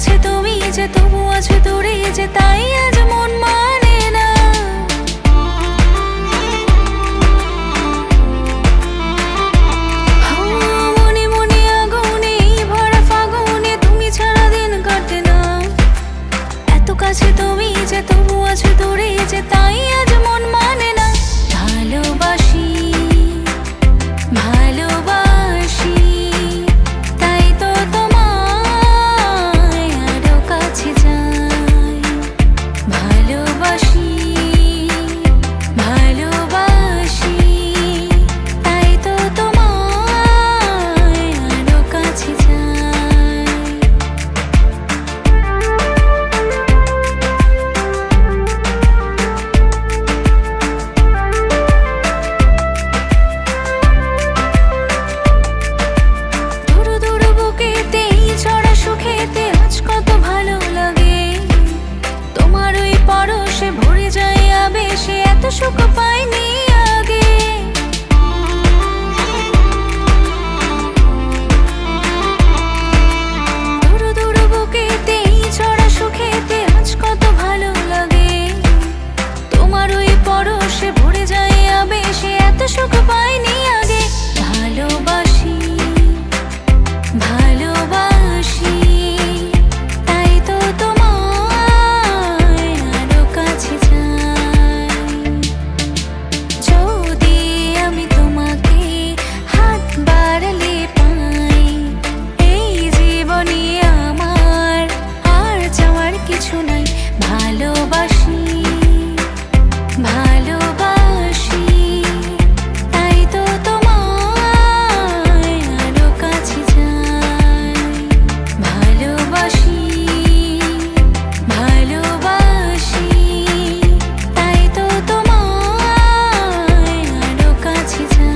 কাছে তুমি যে তবু আছো দূরে যে, তাই আজ মন মানে না। মনে মনে আগুনে ভরা ফাগুনে তুমি ছাড়া দিন কাটে না। এত কাছে তুমি যে তবু আছো দূরে যে, তাই আজ মন মানে না। ভালোবাসি ভালোবাসি তাই তো তোমায় আরো কাছে যাই। ভালোবাসি ভালোবাসি তাই তো তোমায় আরো কাছে যাই। দূর দূর বুকেতে ছড়া সুখেতে আজ কত ভালো লাগে। তোমার ওই পরশে ভরে যায় আবেশে, এত সুখ পাইনি আগে। দূর দূর বুকেতে ছড়া সুখেতে আজ কত ভালো লাগে। তোমার ওই পরশে ভরে যায় আবেশে, এত সুখ পাইনি আগে। ভালোবাসি ভালোবাসি তাই তো তোমায় আরো কাছে যাই। যদি আমি তোমাকে হাত বাড়ালে পাই, এই জীবনে আমার আর চাওয়ার কিছু নাই। ভালোবাসি ভালোবাসি তাই তো তোমায় আরো কাছে যাই। ভালোবাসি ভালোবাসি তাই তো তোমায় আরো কাছে যাই।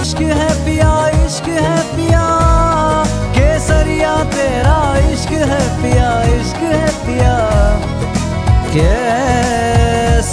इश्क है पिया, इश्क है पिया, केसरिया तेरा इश्क है पिया, इश्क है पिया, केसरिया।